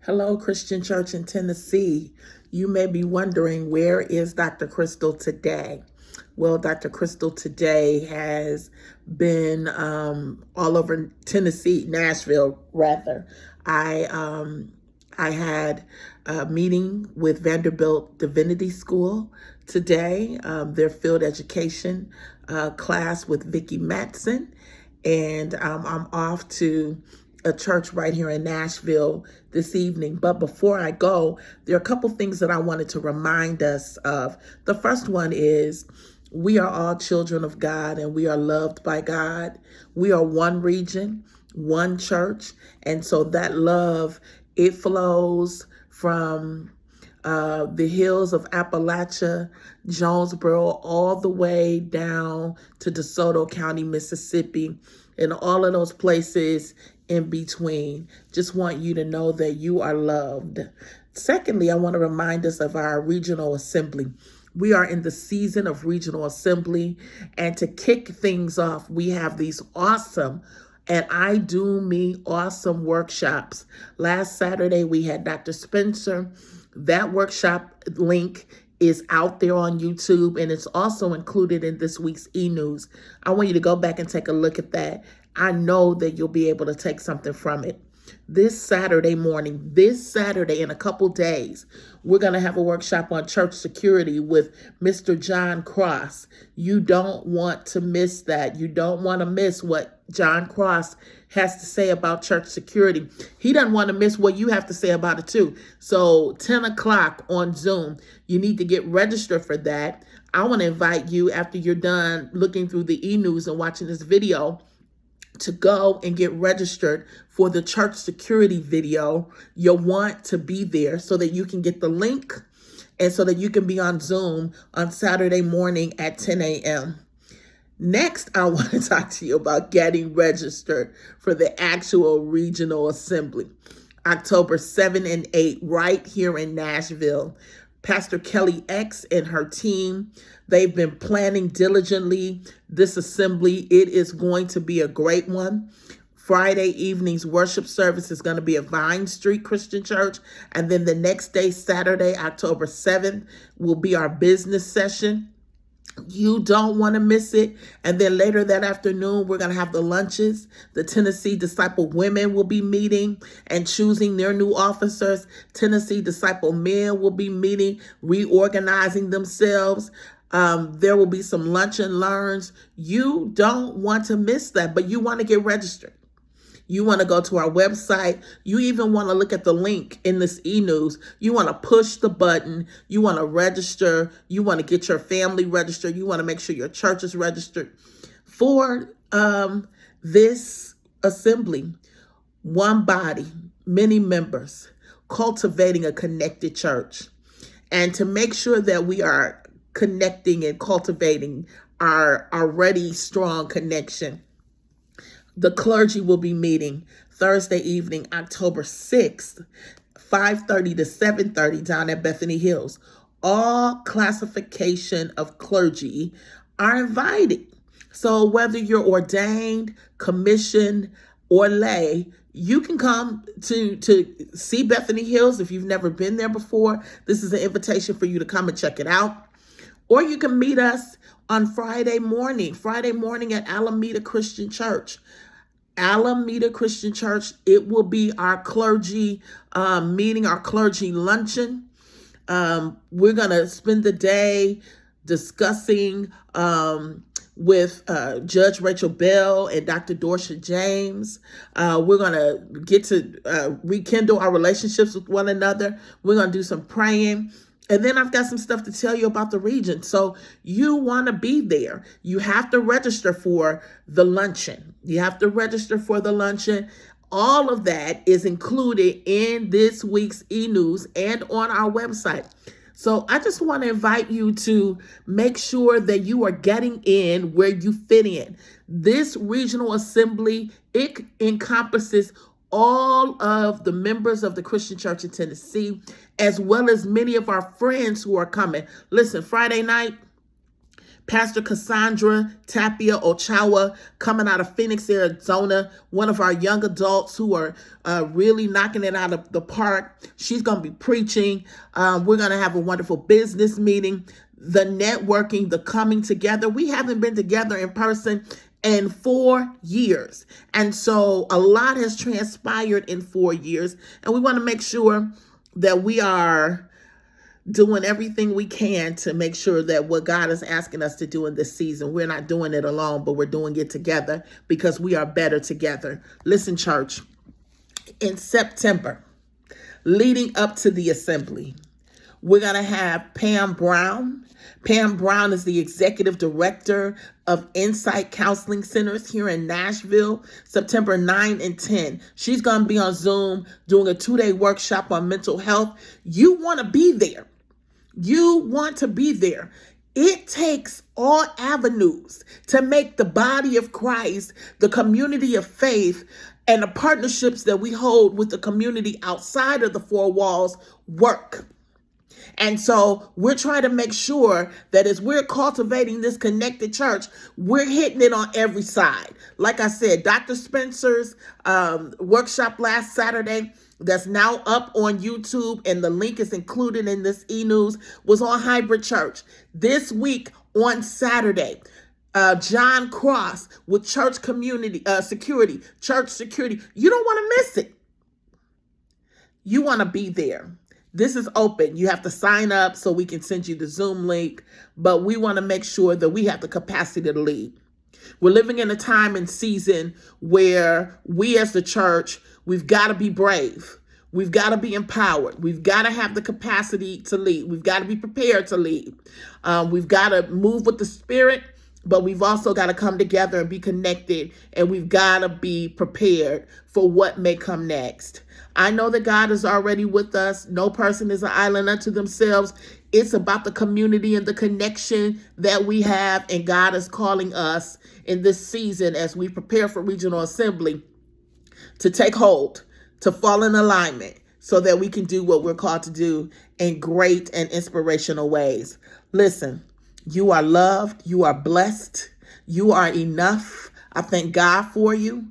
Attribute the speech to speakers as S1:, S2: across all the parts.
S1: Hello, Christian Church in Tennessee. You may be wondering, where is Dr. Crystal today? Well, Dr. Crystal today has been all over Tennessee, Nashville, rather. I had a meeting with Vanderbilt Divinity School today, their field education class with Vicki Matson, and I'm off to a church right here in Nashville this evening. But before I go, there are a couple things that I wanted to remind us of. The first one is we are all children of God and we are loved by God. We are one region, one church. And so that love, it flows from the hills of Appalachia, Jonesboro, all the way down to DeSoto County, Mississippi, and all of those places in between. Just want you to know that you are loved. Secondly, I want to remind us of our regional assembly. We are in the season of regional assembly, and to kick things off, we have these awesome, and I do mean awesome, workshops. Last Saturday, we had Dr. Spencer. That workshop link is out there on YouTube, and it's also included in this week's e-news. I want you to go back and take a look at that. I know that you'll be able to take something from it. This Saturday in a couple days, we're going to have a workshop on church security with Mr. John Cross. You don't want to miss that. You don't want to miss what John Cross has to say about church security. He doesn't want to miss what you have to say about it too. So 10 o'clock on Zoom, you need to get registered for that. I want to invite you, after you're done looking through the e-news and watching this video, to go and get registered for the church security video. You'll want to be there so that you can get the link and so that you can be on Zoom on Saturday morning at 10 a.m. Next, I want to talk to you about getting registered for the actual regional assembly, October 7 and 8, right here in Nashville. Pastor Kelly X and her team, they've been planning diligently this assembly. It is going to be a great one. Friday evening's worship service is going to be at Vine Street Christian Church. And then the next day, Saturday, October 7th, will be our business session. You don't want to miss it. And then later that afternoon, we're going to have the lunches. The Tennessee Disciple Women will be meeting and choosing their new officers. Tennessee Disciple Men will be meeting, reorganizing themselves. There will be some lunch and learns. You don't want to miss that, but you want to get registered. You want to go to our website. You even want to look at the link in this e-news. You want to push the button. You want to register. You want to get your family registered. You want to make sure your church is registered for this assembly. One body, many members, cultivating a connected church. And to make sure that we are connecting and cultivating our already strong connection, the clergy will be meeting Thursday evening, October 6th, 5:30 to 7:30 down at Bethany Hills. All classification of clergy are invited. So whether you're ordained, commissioned, or lay, you can come to see Bethany Hills if you've never been there before. This is an invitation for you to come and check it out. Or you can meet us on Friday morning at Alameda Christian Church. Alameda Christian Church, it will be our clergy meeting, our clergy luncheon. We're going to spend the day discussing with Judge Rachel Bell and Dr. Dorsha James. We're going to get to rekindle our relationships with one another. We're going to do some praying. And then I've got some stuff to tell you about the region. So you want to be there. You have to register for the luncheon. All of that is included in this week's e-news and on our website. So I just want to invite you to make sure that you are getting in where you fit in. This regional assembly, it encompasses all of the members of the Christian Church in Tennessee, as well as many of our friends who are coming. Listen, Friday night, Pastor Cassandra Tapia Ochoa coming out of Phoenix, Arizona, one of our young adults who are really knocking it out of the park. She's going to be preaching. We're going to have a wonderful business meeting, the networking, the coming together. We haven't been together in person in 4 years. And so a lot has transpired in 4 years. And we want to make sure that we are doing everything we can to make sure that what God is asking us to do in this season, we're not doing it alone, but we're doing it together because we are better together. Listen, church, in September, leading up to the assembly, we're going to have Pam Brown. Pam Brown is the executive director of Insight Counseling Centers here in Nashville, September 9 and 10. She's going to be on Zoom doing a 2-day workshop on mental health. You want to be there. You want to be there. It takes all avenues to make the body of Christ, the community of faith, and the partnerships that we hold with the community outside of the four walls work. And so we're trying to make sure that as we're cultivating this connected church, we're hitting it on every side. Like I said, Dr. Spencer's workshop last Saturday, that's now up on YouTube, and the link is included in this e-news, was on Hybrid Church. This week on Saturday, John Cross with Church Community Security, Church Security. You don't want to miss it. You want to be there. This is open. You have to sign up so we can send you the Zoom link, but we want to make sure that we have the capacity to lead. We're living in a time and season where we as the church, we've got to be brave. We've got to be empowered. We've got to have the capacity to lead. We've got to be prepared to lead. We've got to move with the Spirit, but we've also got to come together and be connected, and we've got to be prepared for what may come next. I know that God is already with us. No person is an island unto themselves. It's about the community and the connection that we have, and God is calling us in this season as we prepare for regional assembly to take hold, to fall in alignment so that we can do what we're called to do in great and inspirational ways. Listen, you are loved. You are blessed. You are enough. I thank God for you.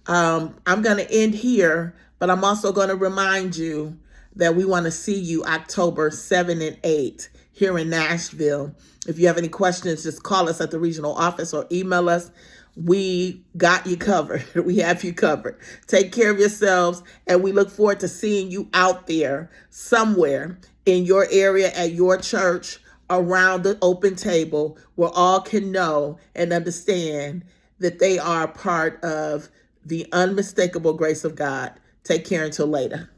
S1: I'm going to end here, but I'm also going to remind you that we want to see you October 7 and 8 here in Nashville. If you have any questions, just call us at the regional office or email us. We got you covered. We have you covered. Take care of yourselves, and we look forward to seeing you out there somewhere in your area, at your church, around the open table, where all can know and understand that they are part of the unmistakable grace of God. Take care until later.